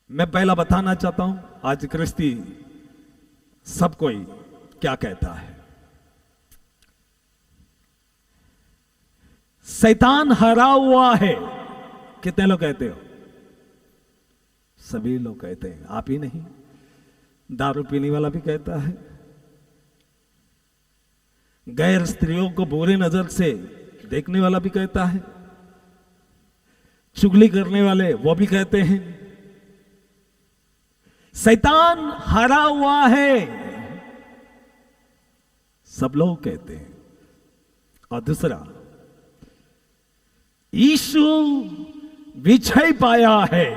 मैं पहला बताना चाहता हूं आज क्रिस्ती सब कोई क्या कहता है। शैतान हरा हुआ है। कितने लोग कहते हो? सभी लोग कहते हैं, आप ही नहीं। दारू पीने वाला भी कहता है, गैर स्त्रियों को बुरी नजर से देखने वाला भी कहता है, चुगली करने वाले वो भी कहते हैं शैतान हरा हुआ है। सब लोग कहते हैं। और दूसरा, यीशु विजय पाया है,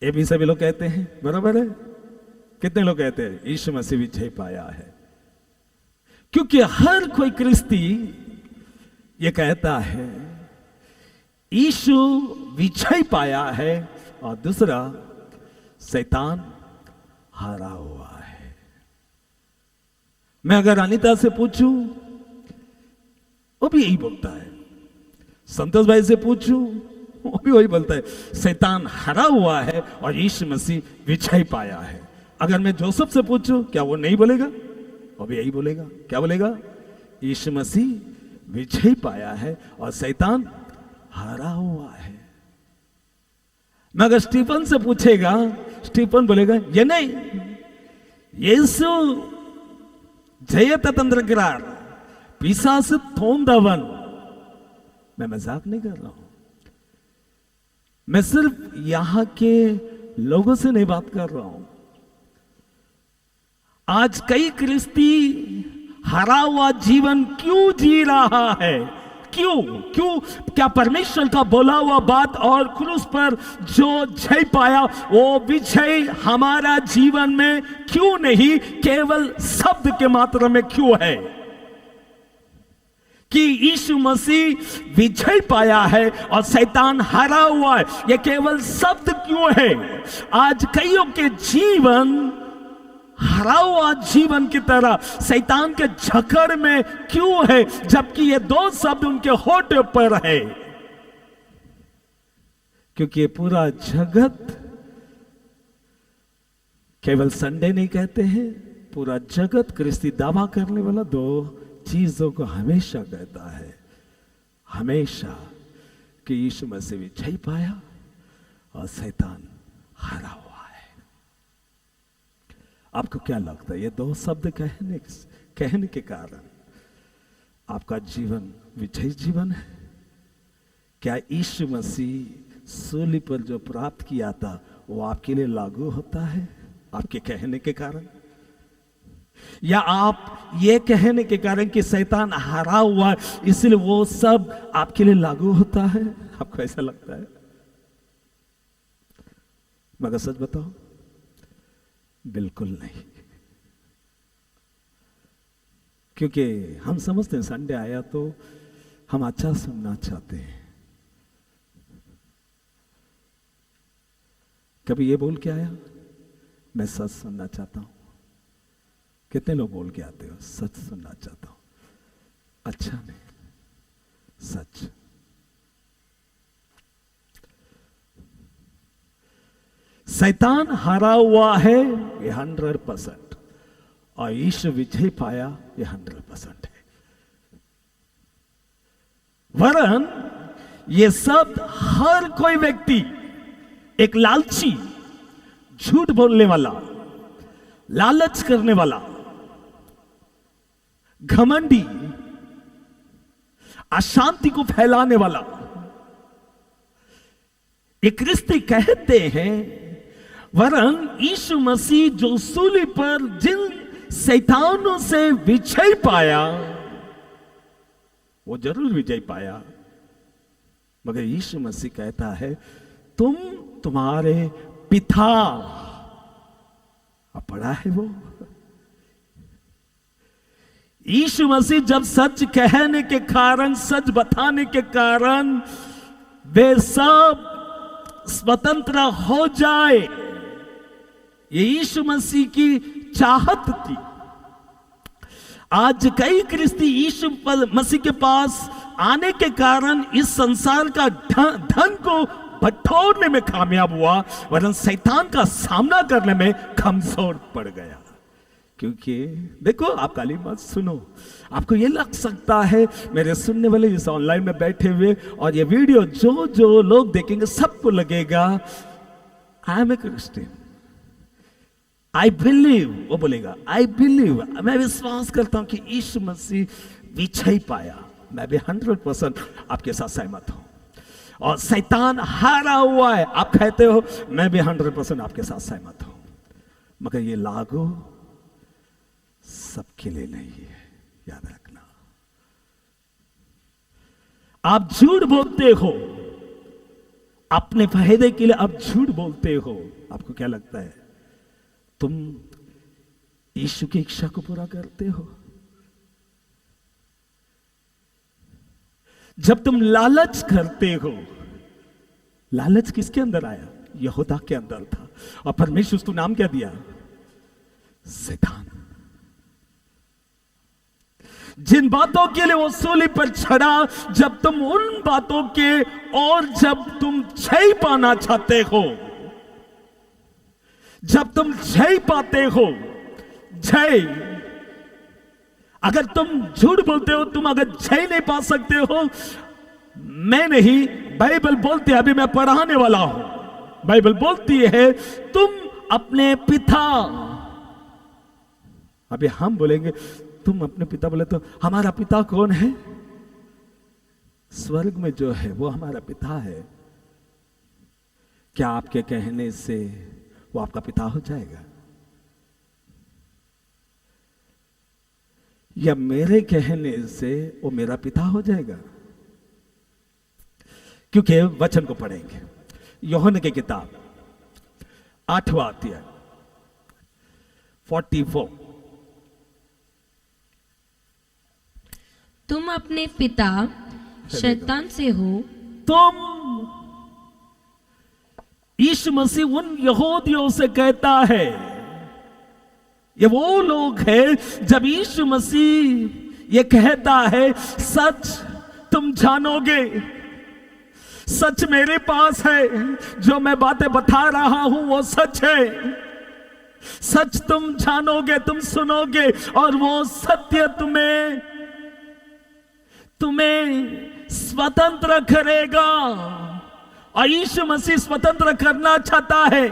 ये भी सभी लोग कहते हैं। बराबर है? कितने लोग कहते हैं यीशु मसीह विजय पाया है? क्योंकि हर कोई क्रिस्ती ये कहता है यीशु विजय पाया है, और दूसरा शैतान हारा हुआ है। मैं अगर अनीता से पूछूं वो भी यही बोलता है, संतोष भाई से पूछूं वो भी वही बोलता है, शैतान हरा हुआ है और यीशु मसीह विजय पाया है। अगर मैं जोसेफ से पूछूं क्या वो नहीं बोलेगा? वो भी यही बोलेगा। क्या बोलेगा? यीशु मसीह विजय पाया है और शैतान हारा हुआ है। मगर स्टीफन से पूछेगा, स्टीफन बोलेगा ये नहीं, यीशु जयत तंत्रग्रार पिशाच थोंदवन। मैं मजाक नहीं कर रहा हूं, मैं सिर्फ यहां के लोगों से नहीं बात कर रहा हूं। आज कई क्रिस्ती हरा हुआ जीवन क्यों जी रहा है? क्यों? क्या परमेश्वर का बोला हुआ बात और क्रूस पर जो जय पाया वो विजय हमारा जीवन में क्यों नहीं, केवल शब्द के मात्रा में क्यों है? कि यीशु मसीह विजय पाया है और शैतान हरा हुआ है, ये केवल शब्द क्यों है? आज कईयों के जीवन हरा हुआ जीवन की तरह शैतान के झकड़ में क्यों है, जबकि ये दो शब्द उनके होठ पर है? क्योंकि ये पूरा जगत, केवल संडे नहीं कहते हैं, पूरा जगत क्रिस्ती दावा करने वाला दो चीजों को हमेशा कहता है, हमेशा, कि यीशु मसीह विजय पाया और शैतान हारा हुआ है। आपको क्या लगता है ये दो शब्द कहने के कारण आपका जीवन विजय जीवन है? क्या यीशु मसीह सूली पर जो प्राप्त किया था वो आपके लिए लागू होता है आपके कहने के कारण? या आप ये कहने के कारण कि शैतान हारा हुआ है इसलिए वो सब आपके लिए लागू होता है? आपको ऐसा लगता है? मगर सच बताओ, बिल्कुल नहीं। क्योंकि हम समझते हैं संडे आया तो हम अच्छा सुनना चाहते हैं। कभी ये बोल के आया मैं सच सुनना चाहता हूं? कितने लोग बोल के आते हो सच सुनना चाहता हूं? अच्छा नहीं, सच। शैतान हारा हुआ है ये 100%, और यीशु विजय पाया ये 100% है। वरन ये सब हर कोई व्यक्ति, एक लालची, झूठ बोलने वाला, लालच करने वाला, घमंडी, अशांति को फैलाने वाला, ये क्रिस्ती कहते हैं। वरन यीशु मसीह जो सूली पर जिन शैतानों से विजय पाया वो जरूर विजय पाया, मगर यीशु मसीह कहता है तुम तुम्हारे पिता, अब पढ़ा है वो। यीशु मसीह जब सच कहने के कारण, सच बताने के कारण वे सब स्वतंत्र हो जाए, ये यीशु मसीह की चाहत थी। आज कई क्रिस्ती यीशु मसीह के पास आने के कारण इस संसार का धन को बटोरने में कामयाब हुआ, वरन शैतान का सामना करने में कमजोर पड़ गया। क्योंकि देखो, आप गाली मत सुनो। आपको ये लग सकता है, मेरे सुनने वाले इस ऑनलाइन में बैठे हुए और ये वीडियो जो जो लोग देखेंगे सबको लगेगा I am a Christian, I believe, वो बोलेगा आई बिलीव, मैं विश्वास करता हूं कि यीशु मसीह विजय पाया। मैं भी 100% आपके साथ सहमत हूं। और शैतान हारा हुआ है, आप कहते हो, मैं भी 100% आपके साथ सहमत हूं। मगर ये लागू सबके लिए नहीं है, याद रखना। आप झूठ बोलते हो अपने फायदे के लिए, आप झूठ बोलते हो। आपको क्या लगता है तुम यीशु की इच्छा को पूरा करते हो? जब तुम लालच करते हो, लालच किसके अंदर आया? यहूदा के अंदर था। और परमेश्वर उसको नाम क्या दिया? शैतान। जिन बातों के लिए वो सूली पर चढ़ा, जब तुम उन बातों के और जब तुम जय पाना चाहते हो, जब तुम जय पाते हो, जय, अगर तुम झूठ बोलते हो, तुम अगर जय नहीं पा सकते हो, मैं नहीं, बाइबल बोलती है, अभी मैं पढ़ाने वाला हूं, बाइबल बोलती है तुम अपने पिता, अभी हम बोलेंगे तुम अपने पिता, बोले तो हमारा पिता कौन है? स्वर्ग में जो है वो हमारा पिता है। क्या आपके कहने से वो आपका पिता हो जाएगा? या मेरे कहने से वो मेरा पिता हो जाएगा? क्योंकि वचन को पढ़ेंगे, यूहन्ना की किताब 8वां अध्याय 44। तुम अपने पिता शैतान से हो। तुम, यीशु मसीह उन यहूदियों से कहता है, ये वो लोग हैं जब यीशु मसीह ये कहता है सच तुम जानोगे, सच मेरे पास है, जो मैं बातें बता रहा हूं वो सच है, सच तुम जानोगे, तुम सुनोगे और वो सत्य तुम्हें स्वतंत्र करेगा। और यीशु मसीह स्वतंत्र करना चाहता है।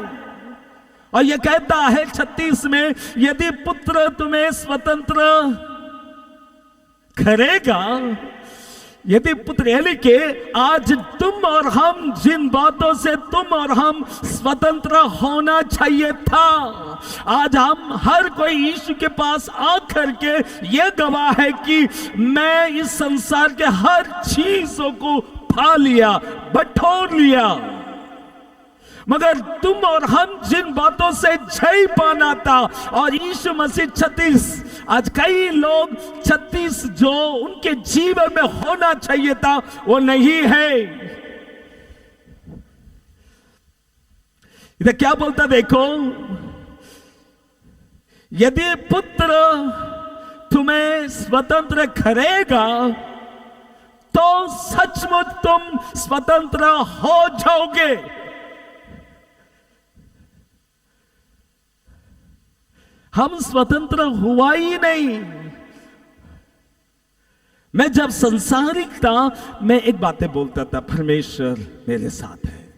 और यह कहता है 36 में, यदि पुत्र तुम्हें स्वतंत्र करेगा, यदि पुत्र, यानी कि आज तुम और हम, जिन बातों से तुम और हम स्वतंत्र होना चाहिए था, आज हम हर कोई यीशु के पास आकर के यह गवाह है कि मैं इस संसार के हर चीजों को पा लिया, बटोर लिया। मगर तुम और हम जिन बातों से जय पाना था, और यीशु मसीह 36, आज कई लोग 36 जो उनके जीवन में होना चाहिए था वो नहीं है। इधर क्या बोलता देखो, यदि पुत्र तुम्हें स्वतंत्र करेगा तो सचमुच तुम स्वतंत्र हो जाओगे। हम स्वतंत्र हुआ ही नहीं। मैं जब संसारिक था, मैं एक बातें बोलता था, परमेश्वर मेरे साथ है,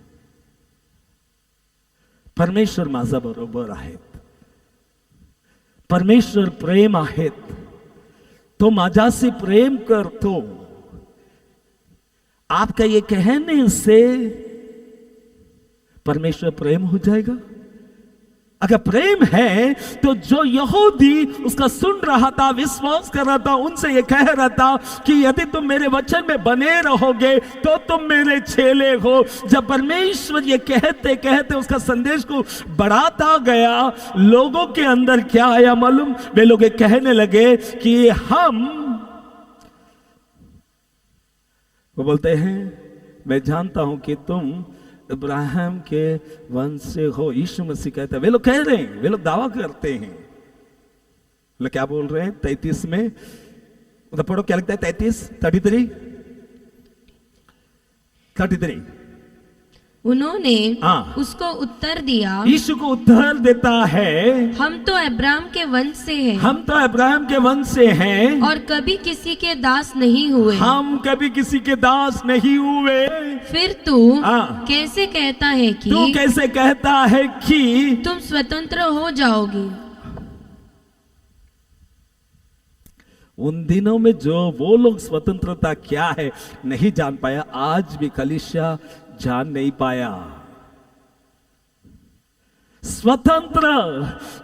परमेश्वर माझा बरोबर आहेत, परमेश्वर प्रेम आहेत, तो माझ्याशी प्रेम करतो। आपका ये कहने से परमेश्वर प्रेम हो जाएगा? अगर प्रेम है तो जो यहूदी उसका सुन रहा था, विश्वास कर रहा था, उनसे ये कह रहा था कि यदि तुम मेरे वचन में बने रहोगे तो तुम मेरे चेले हो। जब परमेश्वर ये कहते कहते उसका संदेश को बढ़ाता गया, लोगों के अंदर क्या आया मालूम? वे लोग ये कहने लगे कि वो बोलते हैं, मैं जानता हूं कि तुम इब्राहिम के वंश से हो। यीशु मसीह कहता है, वे लोग कह रहे हैं, वे लोग दावा करते हैं। लोग क्या बोल रहे हैं? 33 में उधर पढ़ो, क्या लगता है? 33, 33। उन्होंने हाँ। उसको उत्तर दिया, यीशु को उत्तर देता है, हम तो अब्राहम के वंश से हैं हम तो अब्राहम के वंश से हैं और कभी किसी के दास नहीं हुए। हम कभी किसी के दास नहीं हुए। फिर तू हाँ। कैसे कहता है कि तू कैसे कहता है कि तुम स्वतंत्र हो जाओगे। उन दिनों में जो वो लोग स्वतंत्रता क्या है नहीं जान पाया, आज भी कलीसिया जान नहीं पाया। स्वतंत्र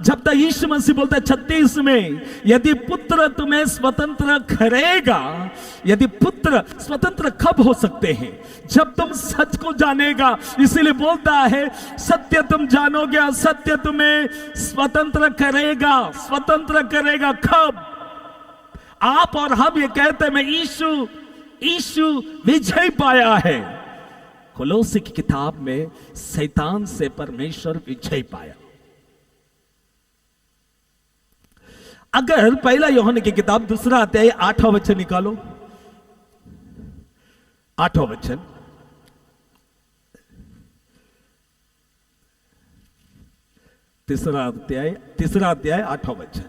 जब तक यीशु मसीह बोलता है 36 में, यदि पुत्र तुम्हें स्वतंत्र करेगा। यदि पुत्र स्वतंत्र कब हो सकते हैं? जब तुम सच को जानेगा। इसीलिए बोलता है सत्य तुम जानोगे और सत्य तुम्हें स्वतंत्र करेगा। स्वतंत्र करेगा कब? आप और हम ये कहते हैं मैं यीशु विजय पाया है। कोलोसी की किताब में शैतान से परमेश्वर विजय पाया। अगर पहला यूहन्ना की किताब 2 अध्याय 8वां वचन निकालो, 8वां वचन, तीसरा अध्याय 8वां वचन,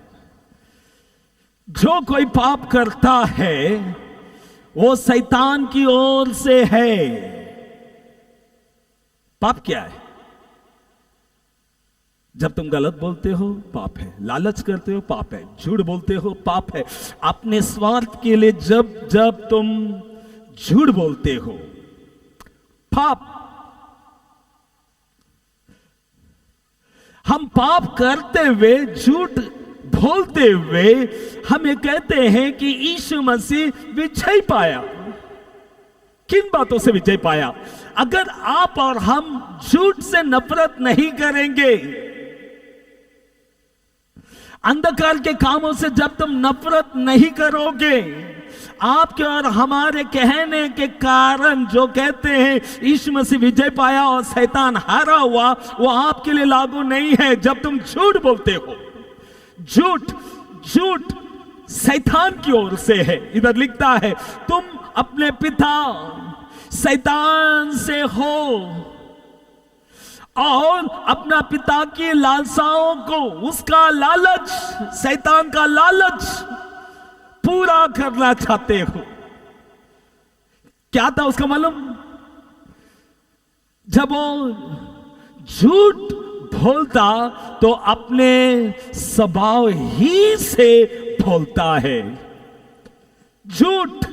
जो कोई पाप करता है वो शैतान की ओर से है। पाप क्या है? जब तुम गलत बोलते हो पाप है, लालच करते हो पाप है, झूठ बोलते हो पाप है, अपने स्वार्थ के लिए जब तुम झूठ बोलते हो पाप। हम पाप करते हुए, झूठ बोलते हुए हम ये कहते हैं कि यीशु मसीह विजय पाया। किन बातों से विजय पाया? अगर आप और हम झूठ से नफरत नहीं करेंगे, अंधकार के कामों से जब तुम नफरत नहीं करोगे, आपके और हमारे कहने के कारण जो कहते हैं यीशु मसीह विजय पाया और शैतान हारा हुआ, वो आपके लिए लागू नहीं है। जब तुम झूठ बोलते हो, झूठ शैतान की ओर से है। इधर लिखता है तुम अपने पिता शैतान से हो और अपना पिता की लालसाओं को, उसका लालच, शैतान का लालच पूरा करना चाहते हो। क्या था उसका मालूम? जब वो झूठ बोलता तो अपने स्वभाव ही से बोलता है। झूठ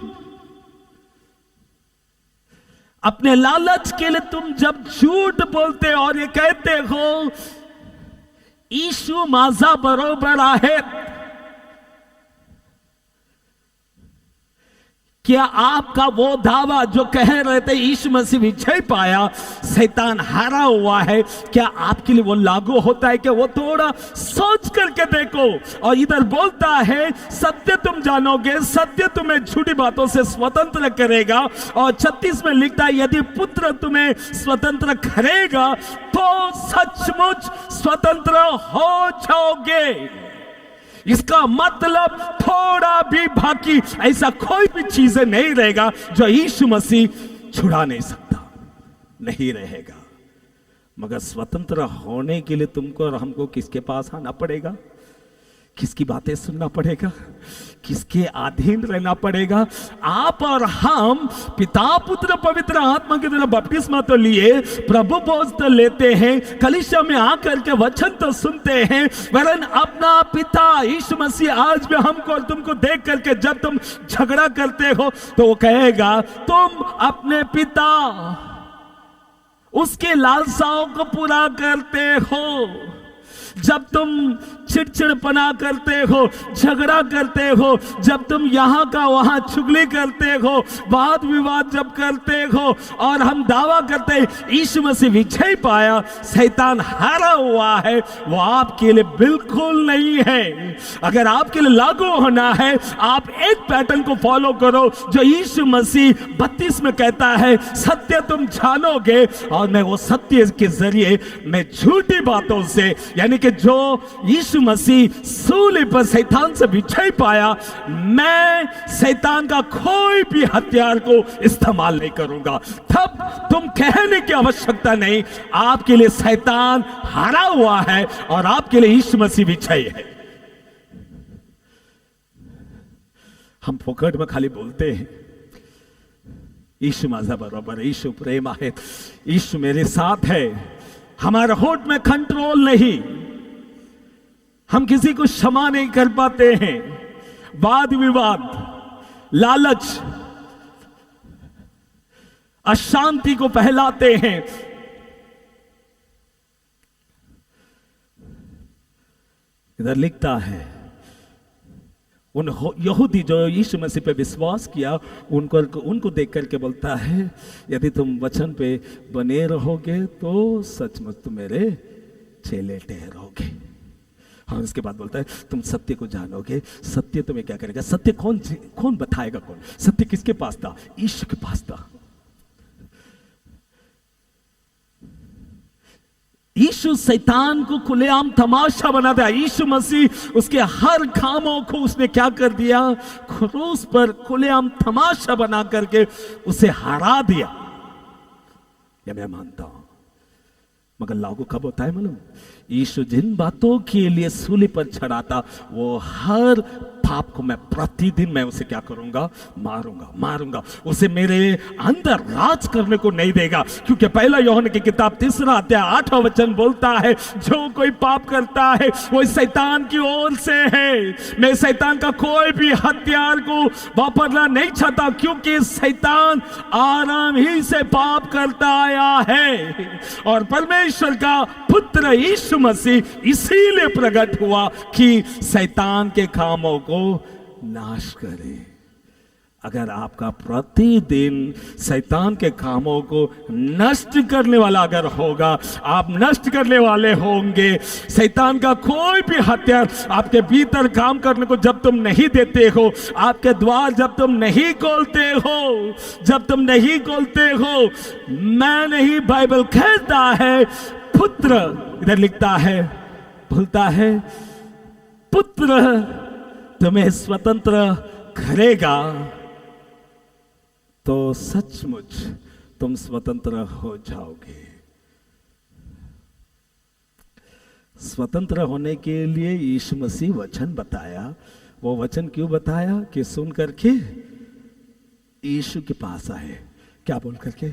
अपने लालच के लिए तुम जब झूठ बोलते हो और ये कहते हो यीशु माझा बरोबर आहे, क्या आपका वो दावा जो कह रहे थे यीशु मसीह विजय पाया, शैतान हारा हुआ है, क्या आपके लिए वो लागू होता है? क्या वो थोड़ा सोच करके देखो। और इधर बोलता है सत्य तुम जानोगे, सत्य तुम्हें झूठी बातों से स्वतंत्र करेगा। और 36 में लिखता है यदि पुत्र तुम्हें स्वतंत्र करेगा तो सचमुच स्वतंत्र हो जाओगे। इसका मतलब थोड़ा भी बाकी ऐसा कोई भी चीजें नहीं रहेगा जो यीशु मसीह छुड़ा नहीं सकता, नहीं रहेगा। मगर स्वतंत्र होने के लिए तुमको और हमको किसके पास आना पड़ेगा? किसकी बातें सुनना पड़ेगा? किसके अधीन रहना पड़ेगा? आप और हम पिता पुत्र पवित्र आत्मा के द्वारा बपतिस्मा तो लिए, प्रभु भोज तो लेते हैं, कलीसिया में आकर के वचन तो सुनते हैं, वरन अपना पिता यीशु मसीह आज भी हमको और तुमको देख करके जब तुम झगड़ा करते हो तो वो कहेगा तुम अपने पिता उसके लालसाओं को पूरा करते हो। जब तुम चिड़चिड़पना करते हो, झगड़ा करते हो, जब तुम यहाँ का वहाँ चुगली करते हो, वाद विवाद जब करते हो और हम दावा करते हैं यीशु मसीह विजय पाया, शैतान हारा हुआ है, वो आपके लिए बिल्कुल नहीं है। अगर आपके लिए लागू होना है, आप एक पैटर्न को फॉलो करो जो यीशु मसीह 32 में कहता है सत्य तुम जानोगे और मैं वो सत्य के जरिए मैं झूठी बातों से, यानी कि जो यीशु मसीह सूली पर शैतान से विजय पाया, मैं शैतान का कोई भी हथियार को इस्तेमाल नहीं करूंगा। तब तुम कहने की आवश्यकता नहीं, आपके लिए शैतान हारा हुआ है और आपके लिए यीशु मसीह विजय है। हम फोकट में खाली बोलते हैं यीशु माझा बरोबर, यीशु प्रेम आहे, यीशु मेरे साथ है, हमारा होठ में कंट्रोल नहीं, हम किसी को क्षमा नहीं कर पाते हैं, वाद विवाद, लालच, अशांति को फैलाते हैं। इधर लिखता है उन यहूदी जो यीशु मसीह पे विश्वास किया, उनको देख करके बोलता है, यदि तुम वचन पे बने रहोगे तो सचमुच तुम मेरे चेले ठहरोगे। और उसके बाद बोलता है तुम सत्य को जानोगे, सत्य तुम्हें क्या करेगा। सत्य कौन बताएगा? कौन सत्य किसके पास था? यीशु के पास था। यीशु शैतान को खुलेआम तमाशा बना दिया। यीशु मसीह उसके हर कामों को उसने क्या कर दिया? क्रूस पर खुलेआम तमाशा बना करके उसे हरा दिया। यह मैं मानता हूं, मगर लागू कब होता है मालूम? यीशु जिन बातों के लिए सूली पर चढ़ा था, वो हर पाप को मैं प्रतिदिन मैं उसे क्या करूंगा? मारूंगा। उसे मेरे अंदर राज करने को नहीं देगा, क्योंकि पहला यूहन्ना की किताब 3 अध्याय 8 वचन बोलता है, जो कोई पाप करता है वो शैतान की ओर से है। मैं शैतान का कोई भी हथियार को वापरना नहीं चाहता, क्योंकि शैतान आराम ही से पाप करता आया है और परमेश्वर का पुत्र यीशु मसीह इसीलिए प्रकट हुआ कि शैतान के कामों को नाश करे। अगर आपका प्रतिदिन शैतान के कामों को नष्ट करने वाला अगर होगा, आप नष्ट करने वाले होंगे, शैतान का कोई भी हथियार आपके भीतर काम करने को जब तुम नहीं देते हो, आपके द्वार जब तुम नहीं खोलते हो, मैं नहीं, बाइबल कहता है पुत्र, इधर लिखता है, बोलता है पुत्र तुम्हें स्वतंत्र करेगा तो सचमुच तुम स्वतंत्र हो जाओगे। स्वतंत्र होने के लिए यीशु मसीह वचन बताया। वो वचन क्यों बताया? कि सुन करके यीशु के पास आए, क्या बोल करके?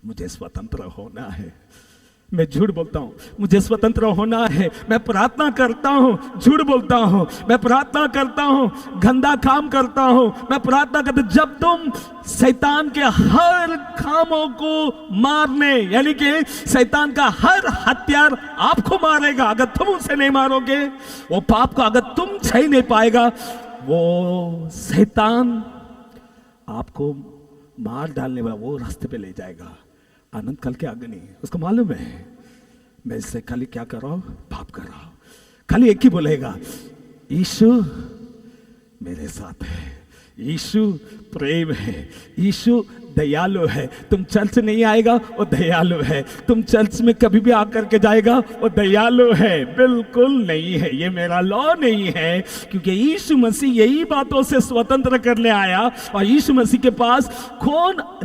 मुझे स्वतंत्र होना है। मैं झूठ बोलता हूं, मुझे स्वतंत्र होना है। मैं प्रार्थना करता हूं, झूठ बोलता हूं। मैं प्रार्थना करता हूं, गंदा काम करता हूं। मैं प्रार्थना करता हूं। जब तुम शैतान के हर कामों को मारने, यानी कि शैतान का हर हथियार आपको मारेगा, अगर तुम उसे नहीं मारोगे, वो पाप को अगर तुम झेल नहीं पाएगा, वो शैतान आपको मार डालने वाला वो रास्ते पे ले जाएगा, अनंत काल के अग्नि। उसको मालूम है मैं इससे खाली क्या कर रहा हूं? पाप कर रहा हूं। खाली एक ही बोलेगा, यीशु मेरे साथ है, यीशु प्रेम है, यीशु दयालु है। तुम चर्च नहीं आएगा, वो दयालु है। तुम चर्च में कभी भी आकर के जाएगा, वो दयालु है। बिल्कुल नहीं है, ये मेरा लॉ नहीं है, क्योंकि यीशु मसीह यही बातों से स्वतंत्र करने आया। और यीशु मसीह के पास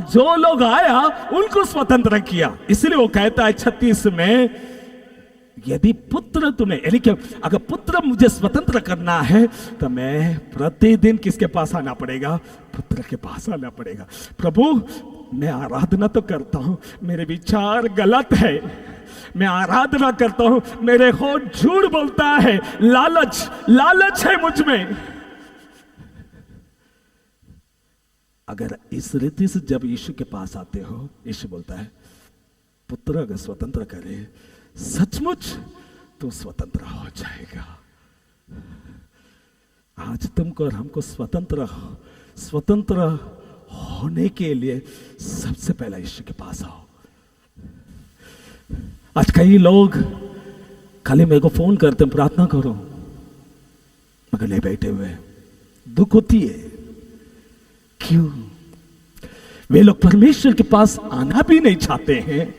जो लोग आया उनको स्वतंत्र किया। इसलिए वो कहता है 36 में, यदि पुत्र तुम्हें, यानी कि अगर पुत्र मुझे स्वतंत्र करना है तो मैं प्रतिदिन किसके पास आना पड़ेगा? पुत्र के पास आना पड़ेगा। प्रभु मैं आराधना तो करता हूं, मेरे विचार गलत है, मैं आराधना करता हूं, मेरे होठ झूठ बोलता है, लालच है मुझ में। अगर इस रीति से जब यीशु के पास आते हो, यीशु बोलता है पुत्र अगर स्वतंत्र करे, सचमुच तू स्वतंत्र हो जाएगा। आज तुमको और हमको स्वतंत्र होने के लिए सबसे पहले यीशु के पास आओ। आज कई लोग खाली मेरे को फोन करते हैं, प्रार्थना करो, मगर नहीं बैठे हुए, दुख होती है। क्यों? वे लोग परमेश्वर के पास आना भी नहीं चाहते हैं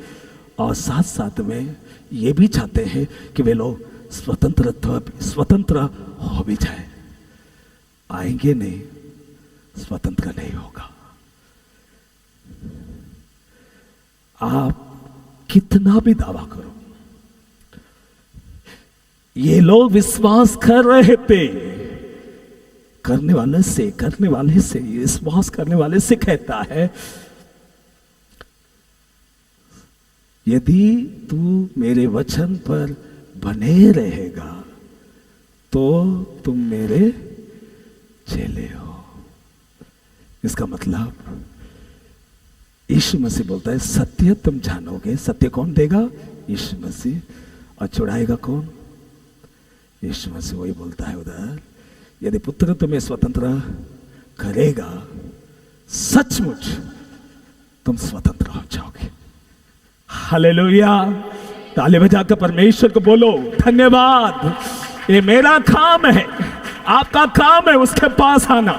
और साथ साथ में ये भी चाहते हैं कि वे लोग स्वतंत्र हो भी जाए, आएंगे नहीं, स्वतंत्र नहीं होगा। आप कितना भी दावा करो, ये लोग विश्वास कर रहे थे, करने वाले से विश्वास करने वाले से कहता है, यदि तू मेरे वचन पर बने रहेगा तो तुम मेरे चेले हो। इसका मतलब यीशु मसीह बोलता है सत्य तुम जानोगे। सत्य कौन देगा? यीशु मसीह। और छुड़ाएगा कौन? यीशु मसीह। वही बोलता है उधर, यदि पुत्र तुम्हें स्वतंत्र करेगा, सचमुच तुम स्वतंत्र हो जाओगे। हालेलुया। ताली बजाकर परमेश्वर को बोलो धन्यवाद, ये मेरा काम है, आपका काम है उसके पास आना।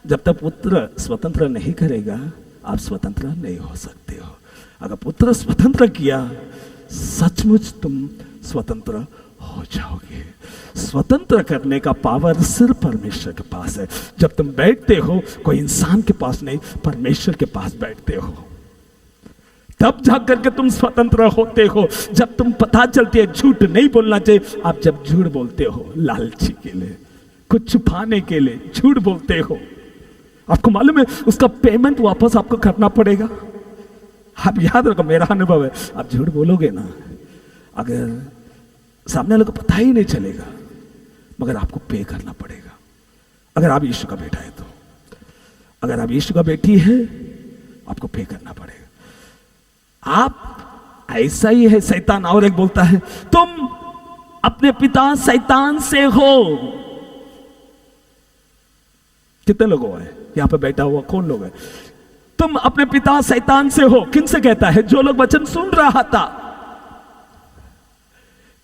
जब तक पुत्र स्वतंत्र नहीं करेगा, आप स्वतंत्र नहीं हो सकते हो। अगर पुत्र स्वतंत्र किया, सचमुच तुम स्वतंत्र हो जाओगे। स्वतंत्र करने का पावर सिर्फ परमेश्वर के पास है। जब तुम बैठते हो, कोई इंसान के पास नहीं, परमेश्वर के पास बैठते हो, तब जाकर के तुम स्वतंत्र होते हो। जब तुम पता चलती है झूठ नहीं बोलना चाहिए, आप जब झूठ बोलते हो लालची के लिए, कुछ छुपाने के लिए झूठ बोलते हो, आपको मालूम है उसका पेमेंट वापस आपको करना पड़ेगा। आप याद रखो, मेरा अनुभव है, आप झूठ बोलोगे ना, अगर सामने वाले को पता ही नहीं चलेगा, मगर आपको पे करना पड़ेगा। अगर आप यीशु का बेटा है तो, अगर आप यीशु का बेटी है, आपको पे करना पड़ेगा। आप ऐसा ही है। शैतान और एक बोलता है, तुम अपने पिता शैतान से हो। कितने लोग हैं यहां पे बैठा हुआ? कौन लोग है? तुम अपने पिता शैतान से हो। किन से कहता है? जो लोग वचन सुन रहा था।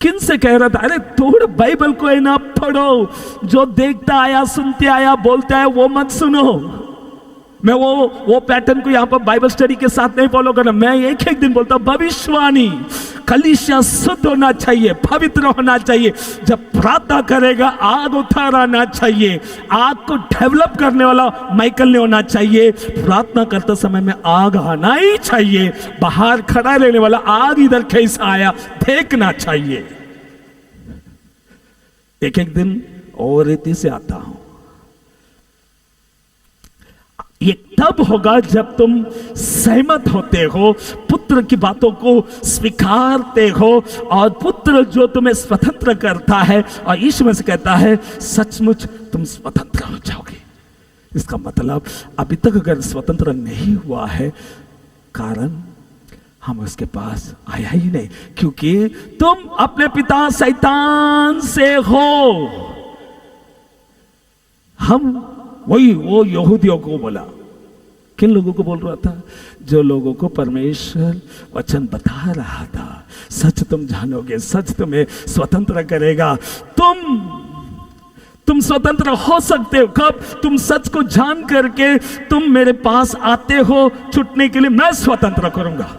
किन से कह रहा था? अरे थोड़ा बाइबल को है ना पढ़ो, जो देखता आया, सुनते आया, बोलता है वो मत सुनो। मैं वो पैटर्न को यहां पर बाइबल स्टडी के साथ नहीं फॉलो करना। मैं एक दिन बोलता हूं भविष्यवाणी, कलीसिया शुद्ध होना चाहिए, पवित्र होना चाहिए। जब प्रार्थना करेगा, आग उठा रहना चाहिए, आग को डेवलप करने वाला माइकल ने होना चाहिए। प्रार्थना करते समय में आग आना ही चाहिए। बाहर खड़ा रहने वाला आग इधर कैसा आया देखना चाहिए। एक दिन और रीति से आता हूं। ये तब होगा जब तुम सहमत होते हो, पुत्र की बातों को स्वीकारते हो, और पुत्र जो तुम्हें स्वतंत्र करता है, और यीशु मसीह कहता है सचमुच तुम स्वतंत्र हो जाओगे। इसका मतलब अभी तक अगर स्वतंत्र नहीं हुआ है, कारण हम उसके पास आया ही नहीं, क्योंकि तुम अपने पिता शैतान से हो। हम वो यहूदियों को बोला। किन लोगों को बोल रहा था? जो लोगों को परमेश्वर वचन बता रहा था, सच तुम जानोगे, सच तुम्हें स्वतंत्र करेगा। तुम स्वतंत्र हो सकते हो कब? तुम सच को जान करके तुम मेरे पास आते हो छूटने के लिए, मैं स्वतंत्र करूंगा।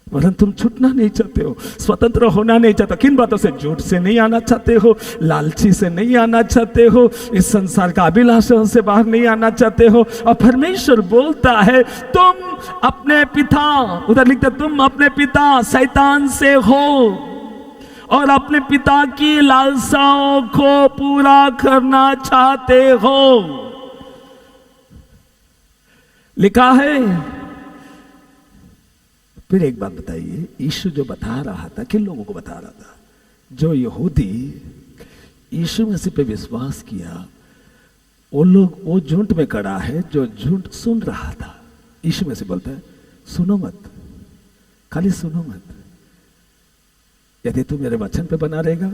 वरन तुम छूटना नहीं चाहते हो, स्वतंत्र होना नहीं चाहते। किन बातों से? झूठ से नहीं आना चाहते हो, लालची से नहीं आना चाहते हो, इस संसार का अभिलाषा से बाहर नहीं आना चाहते हो। और परमेश्वर बोलता है तुम अपने पिता, उधर लिखते तुम अपने पिता शैतान से हो और अपने पिता की लालसाओं को पूरा करना चाहते हो। लिखा है। फिर एक बात बताइए, यीशु जो बता रहा था, किन लोगों को बता रहा था? जो यहूदी यीशु मसीह पे विश्वास किया, वो लोग, वो झूठ में खड़ा है जो झूठ सुन रहा था। यीशु मसीह बोलता है सुनो मत, खाली सुनो मत। यदि तू मेरे वचन पे बना रहेगा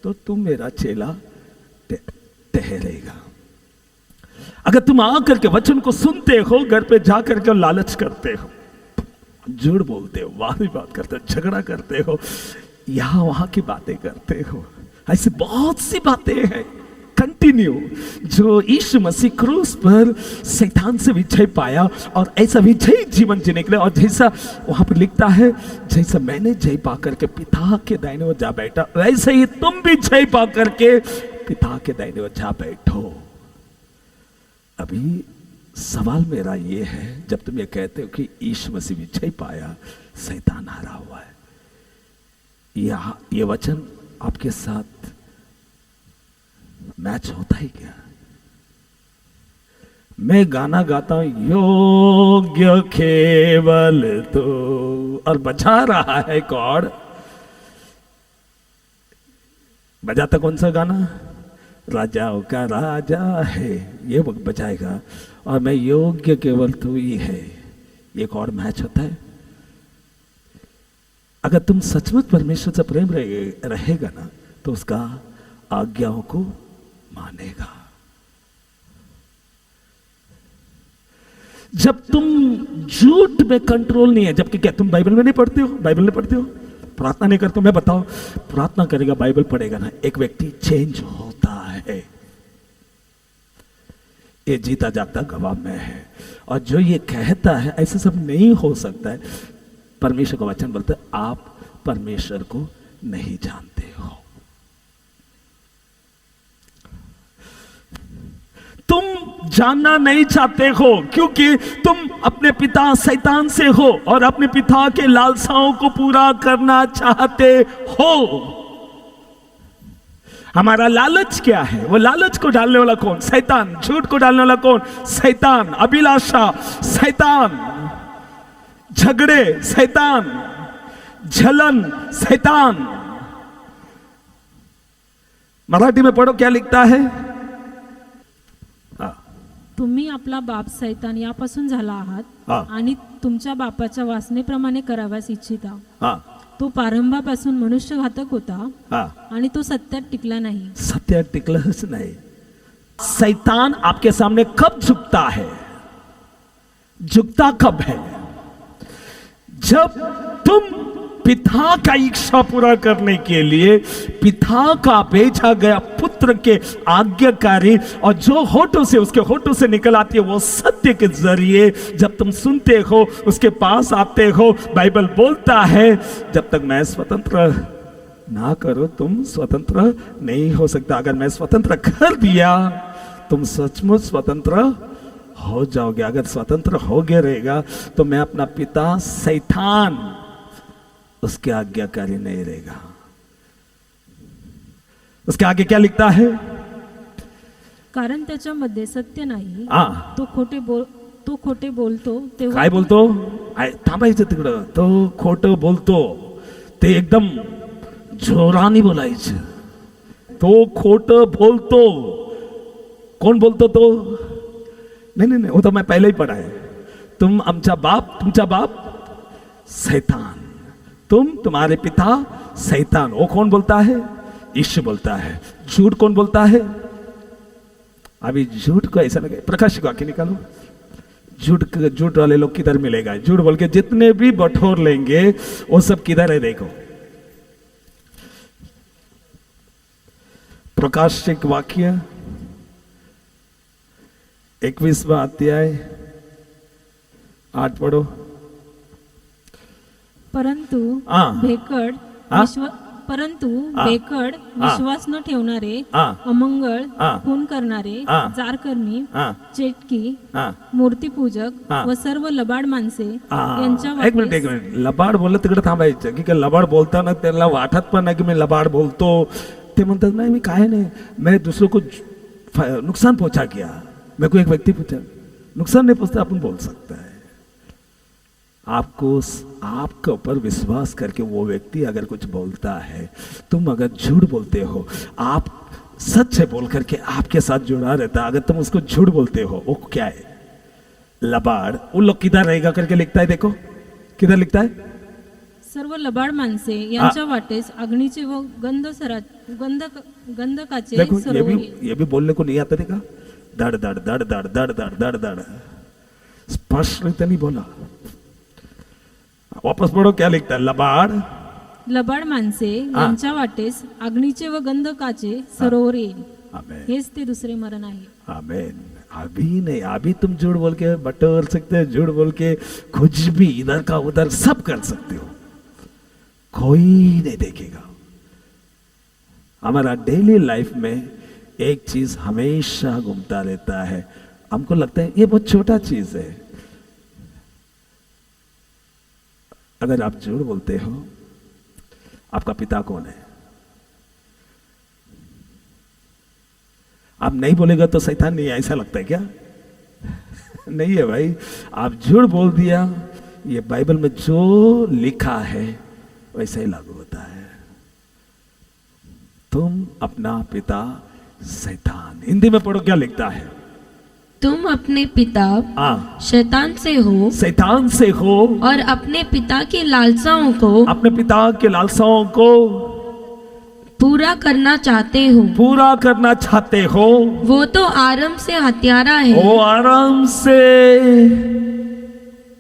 तो तुम मेरा चेला ठहरेगा। अगर तुम आकर के वचन को सुनते हो, घर पे जाकर के लालच करते हो, झूठ बोलते हो, वादी बात करते हो, झगड़ा करते हो, यहां वहां की बातें करते हो, ऐसी बहुत सी बातें हैं कंटिन्यू, जो यीशु मसीह क्रूस पर शैतान से विजय पाया और ऐसा विजयी जीवन जीने के लिए, और जैसा वहां पर लिखता है, जैसा मैंने जय पा करके पिता के दाहिने ओर जा बैठा, वैसे ही तुम भी जय पा करके पिता के दाहिने ओर जा बैठो। अभी सवाल मेरा ये है, जब तुम ये कहते हो कि यीशु मसीह विजय पाया, शैतान हारा हुआ है, ये वचन आपके साथ मैच होता है क्या? मैं गाना गाता हूं, योग्य केवल तो, और बजा रहा है कॉर्ड, बजाता कौन सा गाना? राजाओं का राजा है, ये वक्त बजाएगा, और मैं योग्य केवल तू ही है, ये कॉर्ड मैच होता है। अगर तुम सचमुच परमेश्वर से प्रेम रहेगा ना, तो उसका आज्ञाओं को मानेगा। जब तुम झूठ में कंट्रोल नहीं है, जबकि क्या तुम बाइबल में नहीं पढ़ते हो? बाइबल नहीं पढ़ते हो, प्रार्थना नहीं करते हो? मैं बताओ, प्रार्थना करेगा, बाइबल पढ़ेगा ना, एक व्यक्ति चेंज होता है। ये जीता जागता गवाह में है। और जो ये कहता है ऐसे सब नहीं हो सकता है, परमेश्वर का वचन बोलता है आप परमेश्वर को नहीं जानते हो। तुम जानना नहीं चाहते हो क्योंकि तुम अपने पिता शैतान से हो और अपने पिता के लालसाओं को पूरा करना चाहते हो। हमारा लालच क्या है? वो लालच को डालने वाला कौन? शैतान। झूठ को डालने वाला कौन? शैतान। अभिलाषा शैतान, झगड़े शैतान, जलन शैतान। मराठी में पढ़ो क्या लिखता है। तुम्ही आपला बाप सैतान यापासून झाला आहात हा. आणि तुमच्या बापाच्या वासनेप्रमाणे कराव्यास इच्छिता. हाँ तो प्रारंभापासून मनुष्यघातक होता हाँ, आणि तो सत्यात टिकला नाही. सत्य टिकलंच नहीं। शैतान आपके सामने कब झुकता है? झुकता कब है? जब तुम पिता का इच्छा पूरा करने के लिए पिता का भेजा गया पुत्र के आज्ञाकारी, और जो होठों से उसके होठों से निकल आती है वो सत्य के जरिए जब तुम सुनते हो, उसके पास आते हो, बाइबल बोलता है जब तक मैं स्वतंत्र ना करो तुम स्वतंत्र नहीं हो सकता। अगर मैं स्वतंत्र कर दिया तुम सचमुच स्वतंत्र हो जाओगे। अगर स्वतंत्र हो गया रहेगा तो मैं अपना पिता शैतान उसके आज्ञाकारी नहीं रहेगा। उसके आगे क्या लिखता है? कारण त्याच्यामध्ये सत्य नाही. हाँ, तो खोटे बोलतो तेव्हा काय बोलतो? थांबायचं तिकडं. तो खोटं बोलतो ते एकदम जोराने बोलायचं. तो खोटं बोलतो. कौन बोलतो तो? नहीं नहीं नहीं, वो तो मैं पहले ही पढ़ा है। तुम तुमचा बाप शैतान, तुम्हारे पिता शैतान। वो कौन बोलता है? यीशु बोलता है। झूठ कौन बोलता है? अभी झूठ को ऐसा लगे, प्रकाश को आके निकालो। झूठ वाले लोग किधर मिलेगा? झूठ बोल के जितने भी बटोर लेंगे वो सब किधर है? देखो, प्रकाश एक वाक्य 21वां अध्याय 8 पढ़ो। परंतु हाँ. भेकड हाँ? विश्वास न ठेवणारे, हाँ. अमंगळ, हाँ. खून करणारे, हाँ. जारकर्णी, हाँ. चेटकी, हाँ. मूर्तीपूजक हाँ. व सर्व लबाड माणसे यांच्या एक मिनिट लबाड बोललं तिकडे थांबायचं की लबाड बोलताना त्यांना वाटत पण नाही की मी लबाड बोलतो. ते म्हणतात नाही मी काय नाही, मैं दूसरों को नुकसान पहुंचा गया, मैं कोई एक व्यक्ति पूछा नुकसान नहीं पहुंचता, अपन बोल सकता है। आपके ऊपर विश्वास करके वो व्यक्ति अगर कुछ बोलता है, तुम अगर झूठ बोलते हो, आप सच से बोल करके आपके साथ जुड़ा रहता, अगर तुम उसको झूठ बोलते हो, वो क्या है? लबाड़। उन लोग किधर रहेगा करके लिखता है, देखो किधर लिखता है? सर्व लबाड माणसे यांच्या वाटेस अग्नीचे व गंधकाचे देखो सरोवर ये भी बोलने को नहीं आता, देखा दड़ दड़ दड़ दड़ दड़ दड़ दड़ दड़, स्पष्ट रीते नहीं बोला। वापस पढ़ो क्या लिखता है? लबाड माणसे यांच्या वाटेस अग्नीचे व गंधकाचे सरोवर येईल. आमेन, हेच ते दुसरे मरण आहे. आमेन. अभी नहीं, अभी तुम झूठ बोल के बटोर सकते हो, झूठ बोल के कुछ भी इधर का उधर सब कर सकते हो, कोई नहीं देखेगा. हमारा डेली लाइफ में एक चीज हमेशा घूमता रहता है. हमको लगता है ये बहुत छोटा चीज है. अगर आप झूठ बोलते हो, आपका पिता कौन है? आप नहीं बोलेगा तो शैतान नहीं है, ऐसा लगता है क्या? नहीं है भाई. आप झूठ बोल दिया, ये बाइबल में जो लिखा है वैसा ही लागू होता है. तुम अपना पिता शैतान, हिंदी में पढ़ो क्या लिखता है. तुम अपने पिता शैतान से हो, शैतान से हो, और अपने पिता की लालसाओं को, अपने पिता के लालसाओं को पूरा करना चाहते हो. पूरा करना चाहते हो. वो तो आरंभ से हत्यारा है. वो आराम से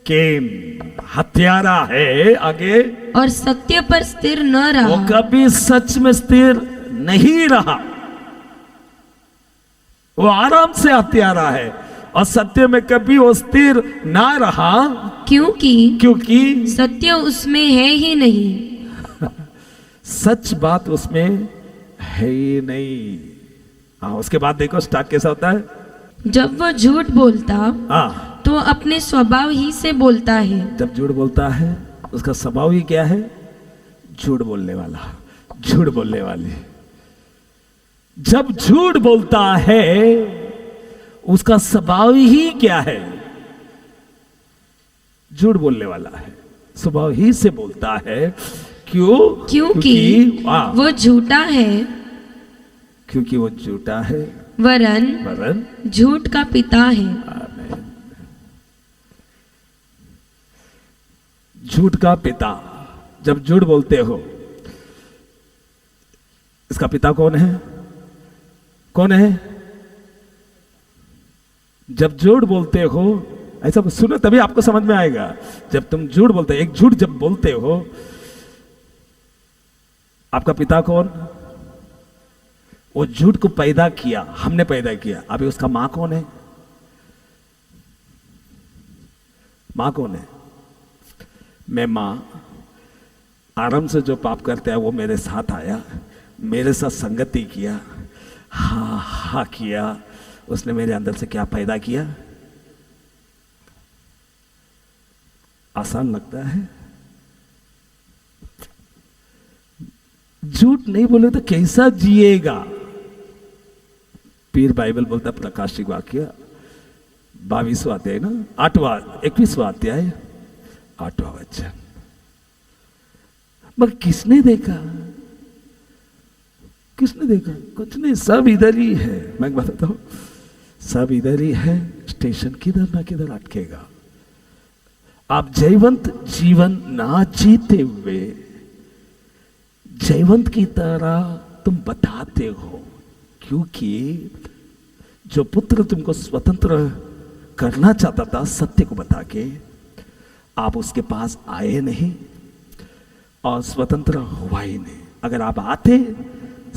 केन हत्यारा है. आगे, और सत्य पर स्थिर न वो रहा. कभी सच में स्थिर नहीं रहा. वो आराम से हत्यारा है और सत्य में कभी वो स्थिर ना रहा, क्योंकि सत्य उसमें है ही नहीं. सच बात उसमें है ही नहीं. हाँ, उसके बाद देखो स्टार्ट कैसा होता है. जब वो झूठ बोलता हाँ, तो अपने स्वभाव ही से बोलता है. जब झूठ बोलता है उसका स्वभाव ही क्या है? झूठ बोलने वाला, झूठ बोलने वाली. जब झूठ बोलता है उसका स्वभाव ही क्या है? झूठ बोलने वाला है, स्वभाव ही से बोलता है. क्योंकि वो झूठा है, क्योंकि वो झूठा है, वरन झूठ का पिता है. आमीन. झूठ का पिता. जब झूठ बोलते हो, इसका पिता कौन है? कौन है? जब झूठ बोलते हो, ऐसा सुनो तभी आपको समझ में आएगा. जब तुम झूठ बोलते हो, एक झूठ जब बोलते हो, आपका पिता कौन? वो झूठ को पैदा किया, हमने पैदा किया. अभी उसका मां कौन है? मां कौन है? मैं मां. आराम से जो पाप करता है वो मेरे साथ आया, मेरे साथ संगति किया, हा किया. उसने मेरे अंदर से क्या पैदा किया? आसान लगता है. झूठ नहीं बोले तो कैसा जिएगा? पीर बाइबल बोलता, प्रकाशिक वाक्य 22वां अध्याय ना, 21वां अध्याय 8वां वचन. मगर किसने देखा? किसने देखा? कुछ नहीं, सब इधर ही है. मैं बताता हूं, सब इधर ही है. स्टेशन किधर ना किधर अटकेगा. आप जयवंत जीवन ना जीते हुए जयवंत की तरह तुम बताते हो, क्योंकि जो पुत्र तुमको स्वतंत्र करना चाहता था सत्य को बता के, आप उसके पास आए नहीं और स्वतंत्र हुआ ही नहीं. अगर आप आते,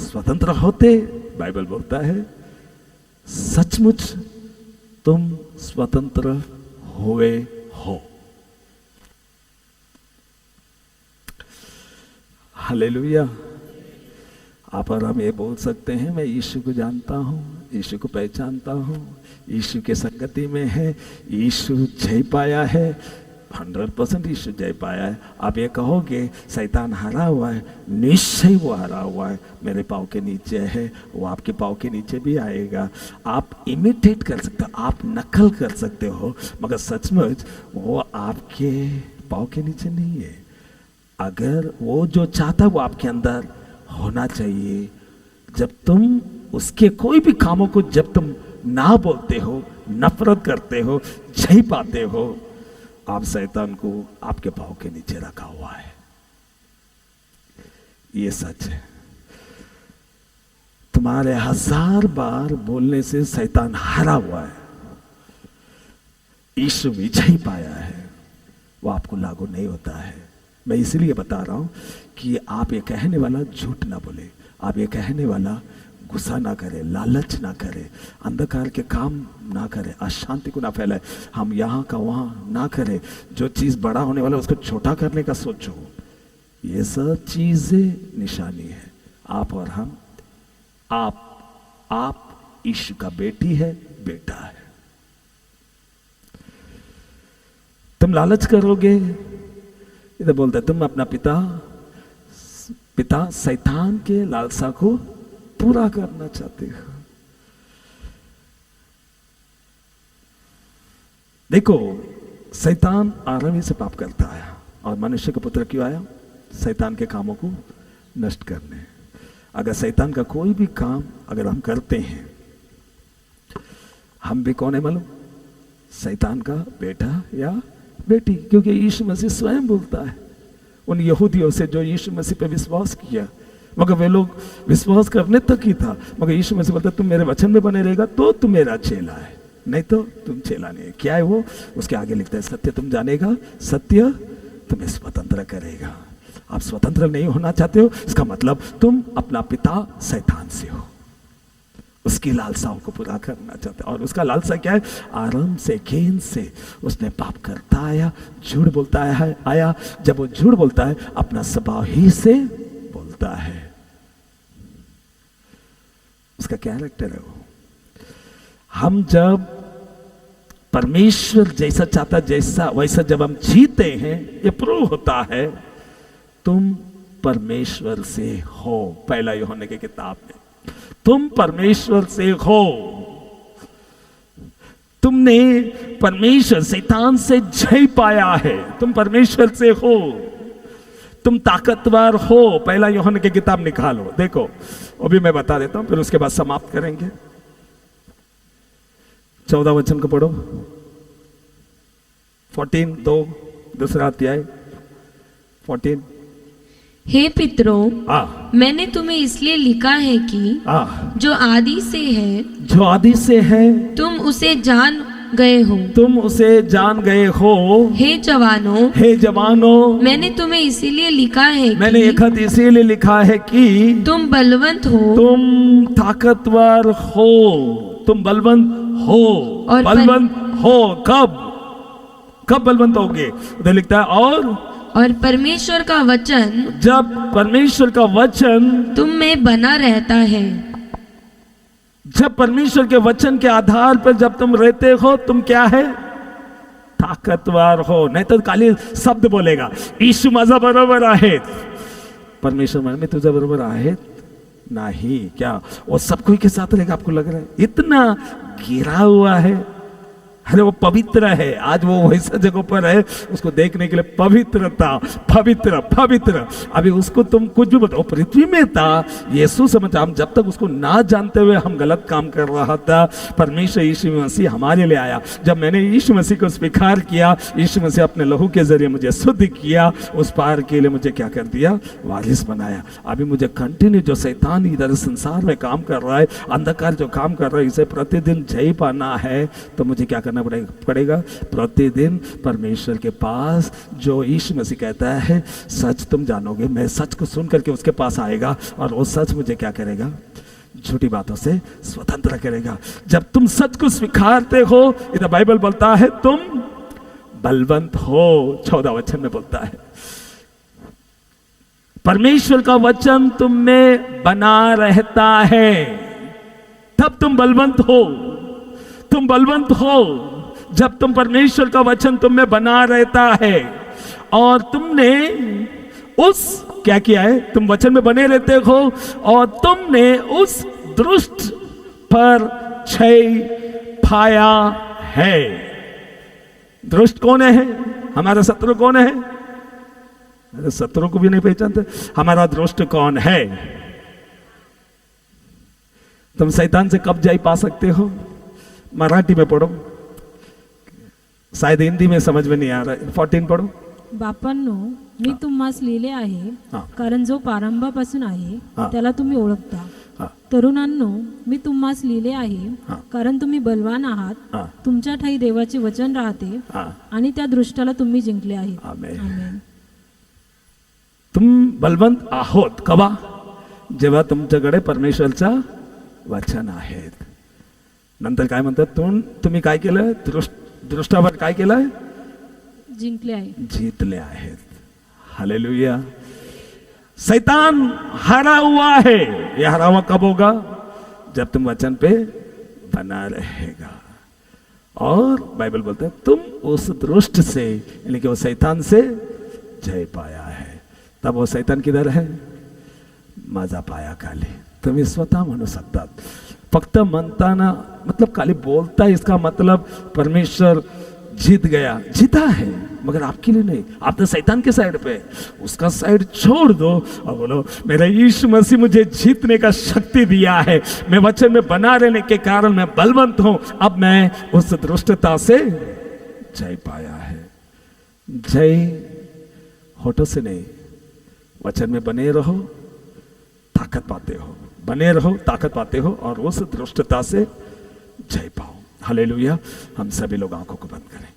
स्वतंत्र होते, बाइबल बोलता है सचमुच तुम स्वतंत्र हुए हो. हालेलुया. आप और हम ये बोल सकते हैं, मैं यीशु को जानता हूं, यीशु को पहचानता हूं, यीशु के संगति में है, यीशु जय पाया है, 100% यीशु जय पाया है. आप ये कहोगे शैतान हारा हुआ है, निश्चय वो हारा हुआ है, मेरे पाँव के नीचे है, वो आपके पाँव के नीचे भी आएगा. आप इमिटेट कर सकते हो, आप नकल कर सकते हो, मगर सचमुच वो आपके पाँव के नीचे नहीं है. अगर वो जो चाहता है वो आपके अंदर होना चाहिए. जब तुम उसके कोई भी कामों को जब तुम ना बोलते हो, नफरत करते हो, झेल पाते हो, आप शैतान को आपके पाँव के नीचे रखा हुआ है. ये सच है. तुम्हारे 1000 बार बोलने से शैतान हारा हुआ है, यीशु विजय पाया है, वो आपको लागू नहीं होता है. मैं इसलिए बता रहा हूं कि आप ये कहने वाला झूठ ना बोले, आप ये कहने वाला गुस्सा ना करे, लालच ना करे, अंधकार के काम ना करे, अशांति को ना फैलाए, हम यहाँ का वहाँ ना करे, जो चीज़ बड़ा होने वाला है उसको छोटा करने का सोचो। ये सब चीज़ें निशानी है। आप और हम, आप यीशु का बेटी है, बेटा है। तुम लालच करोगे, इधर बोलता है तुम अपना पिता शैतान के लालसा को पूरा करना चाहते हो। देखो, शैतान आरंभ से पाप करता है और मनुष्य का पुत्र क्यों आया? शैतान के कामों को नष्ट करने। अगर शैतान का कोई भी काम अगर हम करते हैं, हम भी कौन है मालूम? शैतान का बेटा या बेटी, क्योंकि यीशु मसीह स्वयं बोलता है उन यहूदियों से जो यीशु मसीह पे विश्वास किया, मगर वे लोग विश्वास करने तक ही था, मगर यीशु मसीह बोलता तुम मेरे वचन में बने रहेगा तो तुम मेरा चेला है, नहीं तो तुम चेला नहीं है। क्या है वो? उसके आगे लिखता है सत्य तुम जानेगा, सत्य तुम्हें स्वतंत्र करेगा। आप स्वतंत्र नहीं होना चाहते हो, इसका मतलब तुम अपना पिता शैतान से हो, उसकी लालसाओं को पूरा करना चाहते हो। और उसका लालसा क्या है? आरंभ से, गेंद से उसने पाप करता आया, झूठ बोलता आया। जब वो झूठ बोलता है, अपना स्वभाव ही से बोलता है। उसका कैरेक्टर है वो। हम जब परमेश्वर जैसा चाहता जैसा वैसा जब हम जीते हैं, ये प्रूव होता है तुम परमेश्वर से हो। पहला यूहन्ना की किताब में तुम परमेश्वर से हो। तुमने परमेश्वर शैतान से जय पाया है, तुम परमेश्वर से हो, तुम ताकतवर हो। पहला यूहन्ना की किताब निकालो, देखो, वो भी मैं बता देता हूं, फिर उसके बाद समाप्त करेंगे। 14 वचन को पढ़ो, 14 2 दूसरा अध्याय 14। हे पितरों, मैंने तुम्हें इसलिए लिखा है कि जो आदि से है तुम उसे जान गए हो। हे जवानों, मैंने तुम्हें इसीलिए लिखा है, मैंने एक हाथ इसीलिए लिखा है कि तुम बलवंत हो, तुम ताकतवर हो, तुम बलवंत हो। और बलवंत हो कब बलवंत होगे? उधर लिखता है और परमेश्वर का वचन, जब परमेश्वर का वचन तुम में बना रहता है। जब परमेश्वर के वचन के आधार पर जब तुम रहते हो, तुम क्या है? ताकतवर हो। नहीं तो खाली शब्द बोलेगा यीशु माझा बरोबर आहे, परमेश्वर मन में तुझा बरोबर आहे नहीं। क्या वो सब कोई के साथ रहेगा? आपको लग रहा है इतना गिरा हुआ है? अरे वो पवित्र है। आज वो वैसा जगह पर है, उसको देखने के लिए पवित्रता, पवित्र। अभी उसको तुम कुछ भी बताओ, पृथ्वी में था, यीशु समझ, हम जब तक उसको ना जानते हुए हम गलत काम कर रहा था। परमेश्वर यीशु मसीह हमारे लिए आया। जब मैंने यीशु मसीह को स्वीकार किया, यीशु मसीह अपने लहू के जरिए मुझे शुद्ध किया, उस पार के लिए मुझे क्या कर दिया? वारिस बनाया। अभी मुझे कंटिन्यू जो शैतान इधर संसार में काम कर रहा है, अंधकार जो काम कर रहा है, इसे प्रतिदिन जय पाना है, तो मुझे क्या करना पड़ेगा? प्रतिदिन परमेश्वर के पास, जो यीशु मसीह कहता है सच तुम जानोगे, मैं सच को सुन करके उसके पास आएगा और वो सच मुझे क्या करेगा? झूठी बातों से स्वतंत्र करेगा। जब तुम सच को स्वीकारते हो, इधर बाइबल बोलता है तुम बलवंत हो। 14 वचन में बोलता है परमेश्वर का वचन तुम में बना रहता है, तब तुम बलवंत हो। तुम बलवंत हो जब तुम परमेश्वर का वचन तुम में बना रहता है और तुमने उस क्या किया है? तुम वचन में बने रहते हो और तुमने उस दुष्ट पर जय पाया है। दुष्ट कौन है? हमारा शत्रु कौन है? अरे शत्रु को भी नहीं पहचानते। हमारा दुष्ट कौन है? तुम शैतान से कब जय पा सकते हो? मराठी में पढ़ो, शायद हिंदी में समझ में नहीं आ रहा है। 14 पढ़ो। बापांनो, मी तुम्हास लिहिले आहे, हाँ. कारण जो प्रारंभापासून आहे हाँ. त्याला तुम्ही ओळखता. हाँ. तरुणांनो, मी तुम्हास लिहिले आहे, हाँ. कारण तुम्ही बलवान आहात. हाँ. तुमच्या ठाई देवाचे वचन राहते हाँ. आणि त्या दृष्टाला तुम्ही जिंकले आहेत. आमेन. आमेन. तुम बलवंत आहोत कवा? जेव्हा तुमच्याकडे परमेश्वरचा वचन आहेत. नंतर काय म्हणतात, तुम्ही काय केलं, दृष्टावर काय केलंय, जिंकले आहे. जीतले आहेत. हालेलुया. शैतान हारा हुआ है. ये हारा हुआ कब होगा, जब तुम वचन पे बना रहेगा. और बाइबल बोलते हैं तुम उस दुष्ट से, यानी कि वो शैतान से जय पाया है. तब वो शैतान किधर है, माझा पाया खाली. तुम्ही स्वतः म्हणू शकतात. फक्त म्हणताना मतलब खाली बोलता है, इसका मतलब परमेश्वर जीत गया, जीता है, मगर आपके लिए नहीं. आप तो शैतान के साइड पे, उसका साइड छोड़ दो और बोलो मेरा यीशु मसीह मुझे जीतने का शक्ति दिया है. मैं वचन में बना रहने के कारण मैं बलवंत हूं. अब मैं उस दुष्टता से जय पाया है. जय होठों से नहीं, वचन में बने रहो, ताकत पाते हो. बने रहो, ताकत पाते हो और उस दुष्टता से जय पाओ. हालेलुया. हम सभी लोग आंखों को बंद करें.